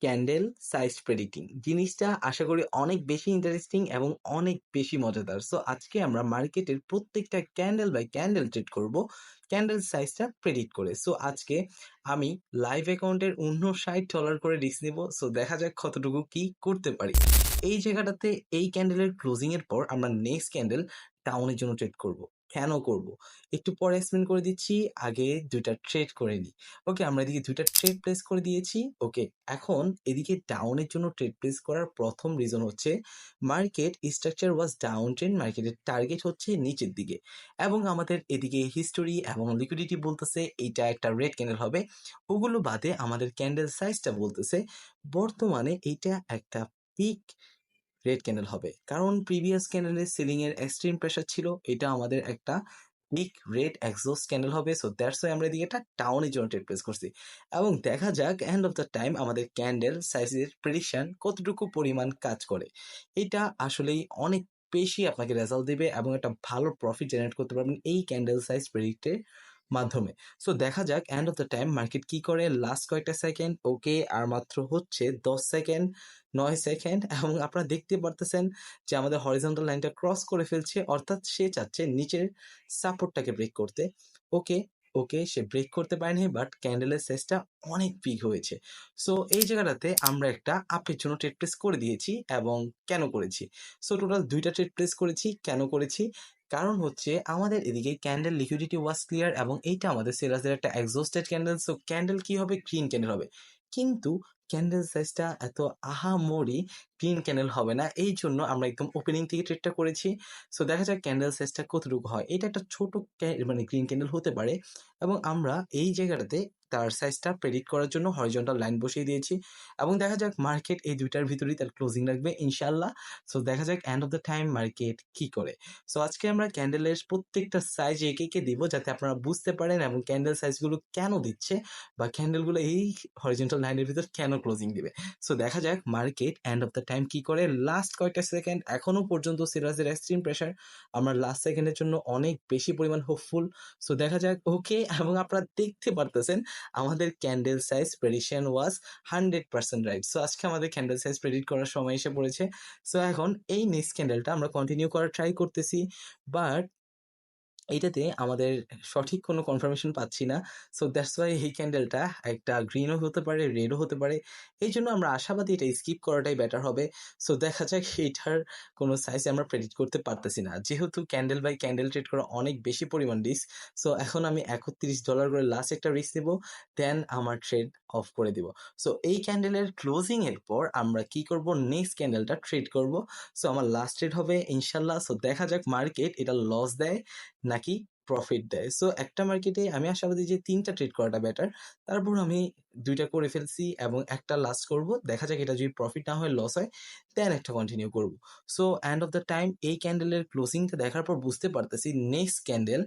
Candle size predicting জিনিসটা আশা করি অনেক বেশি ইন্টারেস্টিং এবং অনেক বেশি মজাদার। সো আজকে আমরা মার্কেটের প্রত্যেকটা ক্যান্ডেল বাই ক্যান্ডেল ট্রেড করব ক্যান্ডেল সাইজটা প্রেডিক্ট করে। সো আজকে আমি লাইভ অ্যাকাউন্টের $59 করে রিস্ক নেব। সো দেখা যাক কতটুকু কি করতে পারি। এই জায়গাটাতে এই ক্যান্ডেলের ক্লোজিং এর পর আমরা নেক্সট ক্যান্ডেল ডাউনের জন্য ট্রেড করব। কেন করব একটু পরে এক্সপ্লেন করে দিচ্ছি, আগে দুইটা ট্রেড করে নিই। ওকে, আমরা এদিকে দুইটা ট্রেড প্লেস করে দিয়েছি। ওকে, এখন এদিকে ডাউনের জন্য ট্রেড প্লেস করার প্রথম রিজন হচ্ছে market structure was down trend, মার্কেটের টার্গেট হচ্ছে নিচের দিকে এবং আমাদের এদিকে হিস্টোরি এবং লিকুইডিটি বলতেছে এইটা একটা রেড ক্যান্ডেল হবে। ওগুলো বাদে আমাদের ক্যান্ডেল সাইজটা বলতেছে বর্তমানে এইটা একটা পিক রেড ক্যান্ডেল হবে, কারণ প্রিভিয়াস ক্যান্ডেলের সিলিং এর এক্সট্রিম প্রেসার ছিল। এটা আমাদের একটা বিগ রেড এক্সস্ট ক্যান্ডেল হবে। সো দ্যাটস ওয়াই আমরা এদিকে একটা ডাউনের জন্য ট্রেড প্লেস করছি এবং দেখা যাক এন্ড অফ দ্য টাইম আমাদের ক্যান্ডেল সাইজের প্রেডিকশন কতটুকু পরিমাণ কাজ করে। এটা আসলেই অনেক বেশি আপনাকে রেজাল্ট দেবে এবং একটা ভালো প্রফিট জেনারেট করতে পারবেন এই ক্যান্ডেল সাইজ প্রেডিক্টের মাধ্যমে। সো দেখা যাক end of the time market কি করে। লাস্ট কয়েকটা সেকেন্ড, ওকে, আর মাত্র হচ্ছে 10 সেকেন্ড, 9 সেকেন্ড এবং আপনারা দেখতে পারতেছেন যে আমাদের হরিজন্টাল লাইনটা ক্রস করে ফেলছে, অর্থাৎ সে চাচ্ছে নিচের সাপোর্টটাকে ব্রেক করতে। ওকে, ওকে, সে ব্রেক করতে পারেনি, বাট ক্যান্ডেলের সাইজটা অনেক পিক হয়েছে। সো এই জায়গাটাতে আমরা একটা আপের জন্য ট্রেড প্লেস করে দিয়েছি এবং কেন করেছি। সো টোটাল দুইটা ট্রেড প্লেস করেছি। কেন করেছি, কারণ হচ্ছে আমাদের এদিকে ক্যান্ডেল লিকুইডিটি ওয়াজ ক্লিয়ার এবং এইটা আমাদের সেলার্সদের একটা এক্সস্টেড ক্যান্ডেল। সো ক্যান্ডেল কি হবে, গ্রিন ক্যান্ডেল হবে, কিন্তু ক্যান্ডেল সাইজটা এত আহামরি গ্রিন ক্যান্ডেল হবে না। এই জন্য আমরা একদম ওপেনিং থেকে ট্রেডটা করেছি। সো দেখা যাক ক্যান্ডেল সাইজটা কতটুকু হয়। এটা একটা ছোট মানে গ্রিন ক্যান্ডেল হতে পারে এবং আমরা এই জায়গাটাতে তার সাইজটা প্রেডিক্ট করার জন্য হরিজন্টাল লাইন বসিয়ে দিয়েছি এবং দেখা যাক মার্কেট এই দুইটার ভিতরেই তার ক্লোজিং রাখবে ইনশাল্লাহ। সো দেখা যাক end of the time market কি করে। সো আজকে আমরা ক্যান্ডেলের প্রত্যেকটা সাইজ একে একে দিব যাতে আপনারা বুঝতে পারেন এবং ক্যান্ডেল সাইজগুলো কেন দিচ্ছে বা ক্যান্ডেলগুলো এই হরিজন্টাল লাইনের ভিতর কেন ক্লোজিং দিবে। সো দেখা যাক market end of the time কি করে। লাস্ট কয়েকটা সেকেন্ড, এখনো পর্যন্ত সেলার্সের এক্সট্রিম প্রেসার, আমরা লাস্ট সেকেন্ডের জন্য অনেক বেশি পরিমাণ হোপফুল। সো দেখা যাক। ওকে, এবং আপনারা দেখতে পারতেছেন আমাদের ক্যান্ডেল সাইজ প্রেডিকশন ওয়াজ 100% রাইট। সো আজকে আমাদের ক্যান্ডেল সাইজ প্রেডিক্ট করার সময় এসে পড়েছে। সো এখন এই নেক্সট ক্যান্ডেলটা আমরা কন্টিনিউ করার ট্রাই করতেছি, বাট এইটাতে আমাদের সঠিক কোনো কনফার্মেশন পাচ্ছি না। সো দ্যাটস ওয়াই এই ক্যান্ডেলটা একটা গ্রিনও হতে পারে, রেডও হতে পারে। এই জন্য আমরা আশাবাদী এটা স্কিপ করাটাই বেটার হবে। সো দেখা যাক, এইটার কোনো সাইজ আমরা প্রেডিক্ট করতে পারতেছি না, যেহেতু ক্যান্ডেল বাই ক্যান্ডেল ট্রেড করা অনেক বেশি পরিমাণ রিস্ক। সো এখন আমি $31 করে লাস্ট একটা রিস্ক নেব, দেন আমার ট্রেড অফ করে দিব। সো এই ক্যান্ডেলের ক্লোজিং এর পর আমরা কি করব, নেক্সট ক্যান্ডেলটা ট্রেড করব। সো আমার লাস্ট ট্রেড হবে ইনশাল্লাহ। সো দেখা যাক মার্কেট এটা লস দেয় নাকি প্রফিট দেয়। সো একটা মার্কেটে আমি আশাবাদী যে ৩টা ট্রেড করাটা বেটার। তারপর আমি ২টা করে ফেলছি এবং একটা লাস্ট করব। দেখা যাক এটা যদি প্রফিট না হয়, লস হয়, দেন একটা কন্টিনিউ করব। So end of the time এই ক্যান্ডেলের ক্লোজিংটা দেখার পর বুঝতে পারতেছি নেক্সট ক্যান্ডেল,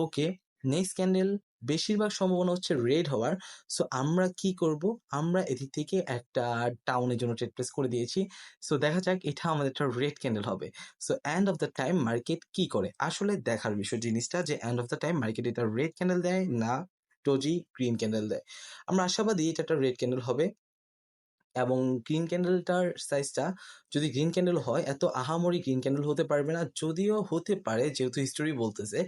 ওকে, নেক্সট ক্যান্ডেল বেশিরভাগ সম্ভাবনা হচ্ছে রেড হওয়ার। সো আমরা কি করব, আমরা এদিক থেকে একটা ডাউনের জন্য ট্রেড প্লেস করে দিয়েছি। সো দেখা যাক এটা আমাদের একটা রেড ক্যান্ডেল হবে। So end of the time market কি করে, আসলে দেখার বিষয় জিনিসটা যে end of the time market এটা রেড ক্যান্ডেল দেয় না ডোজি গ্রিন ক্যান্ডেল দেয়। আমরা আশাবাদী এটা একটা রেড ক্যান্ডেল হবে এবং গ্রিন ক্যান্ডেলটার সাইজটা যদি গ্রিন ক্যান্ডেল হয় এত আহামরি গ্রিন ক্যান্ডেল হতে পারবে না, যদিও হতে পারে যেহেতু হিস্টোরি বলতেছে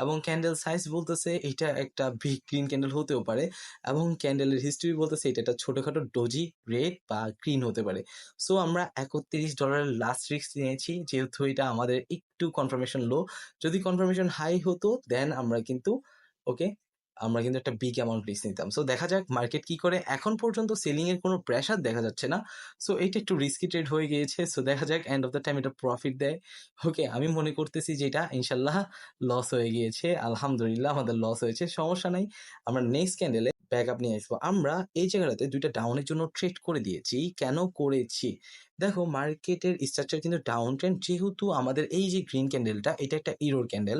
এবং ক্যান্ডেল সাইজ বলতেছে এটা একটা বিগ গ্রিন ক্যান্ডেল হতেও পারে এবং ক্যান্ডেলের হিস্টোরি বলতেছে এটা একটা ছোটোখাটো ডোজি রেড বা গ্রিন হতে পারে। সো আমরা $31 লাস্ট রিস্ক নিয়েছি, যেহেতু এটা আমাদের একটু কনফার্মেশন লো। যদি কনফার্মেশন হাই হতো দেন আমরা কিন্তু ওকে, আমরা কিন্তু একটা বিগ অ্যামাউন্ট রিস্ক নিতাম। সো দেখা যাক মার্কেট কি করে। এখন পর্যন্ত সেলিং এর কোনো প্রেসার দেখা যাচ্ছে না। সো এইটা একটু রিস্কি ট্রেড হয়ে গিয়েছে। সো দেখা যাক এন্ড অফ দ্য টাইম এটা প্রফিট দেয়। ওকে, আমি মনে করতেছি যে এটা ইনশাল্লাহ লস হয়ে গিয়েছে। আলহামদুলিল্লাহ আমাদের লস হয়েছে, সমস্যা নাই। আমরা নেক্সট ক্যান্ডেলে ব্যাক আপ নিয়ে আসবো। আমরা এই জায়গাটাতে ২টা ডাউনের জন্য ট্রেড করে দিয়েছি। কেন করেছি, দেখো মার্কেটের স্ট্রাকচার কিন্তু ডাউন ট্রেন্ড, যেহেতু আমাদের এই যে গ্রিন ক্যান্ডেলটা এটা একটা ইরোর ক্যান্ডেল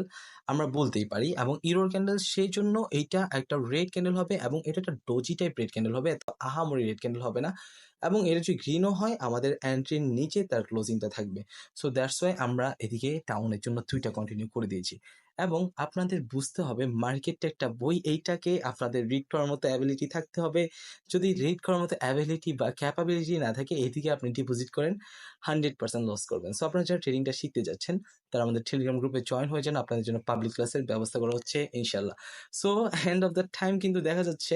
আমরা বলতেই পারি এবং ইরোর ক্যান্ডেল সেই জন্য এইটা একটা রেড ক্যান্ডেল হবে এবং এটা একটা ডোজি টাইপ রেড ক্যান্ডেল হবে, এত আহামরি রেড ক্যান্ডেল হবে না এবং এর যদি গ্রিনও হয় আমাদের এন্ট্রির নিচে তার ক্লোজিংটা থাকবে। সো দ্যাটস ওয়াই আমরা এদিকে ডাউনের জন্য ২টা কন্টিনিউ করে দিয়েছি। এবং আপনাদের বুঝতে হবে মার্কেটটা একটা বই, এইটাকে আপনাদের রিড করার মতো অ্যাবিলিটি থাকতে হবে। যদি রিড করার মতো অ্যাবিলিটি বা ক্যাপাবিলিটি না থাকে, এদিকে আপনি ডিপোজিট করেন, 100% লস করবেন। সো আপনারা যারা ট্রেডিংটা শিখতে যাচ্ছেন, তারা আমাদের টেলিগ্রাম গ্রুপে জয়েন হয়ে যান। আপনাদের জন্য পাবলিক ক্লাসের ব্যবস্থা করা হচ্ছে ইনশাল্লাহ। So end of the time কিন্তু দেখা যাচ্ছে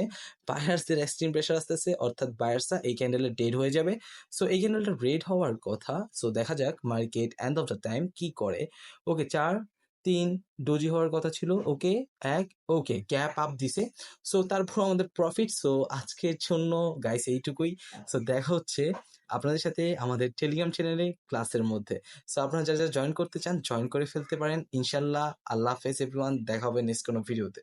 বায়ার্সদের এক্সট্রিম প্রেশার আসতেছে, অর্থাৎ বায়ার্সরা এই ক্যান্ডেলে ডেড হয়ে যাবে। সো এই ক্যান্ডেলটা রেড হওয়ার কথা। সো দেখা যাক market end of the time কি করে। ওকে, 4 3 ডোজি হওয়ার কথা ছিল। ওকে, 1 ওকে গ্যাপ আপ দিছে। সো তারপর আমাদের প্রফিট। সো আজকের জন্য গাইস এইটুকুই। সো দেখা হচ্ছে আপনাদের সাথে আমাদের টেলিগ্রাম চ্যানেলে ক্লাসের মধ্যে। সো আপনারা যারা জয়েন করতে চান জয়েন করে ফেলতে পারেন ইনশাল্লাহ। আল্লাহ হাফেজ এভরিওয়ান, দেখা হবে নেক্সট কোনো ভিডিওতে।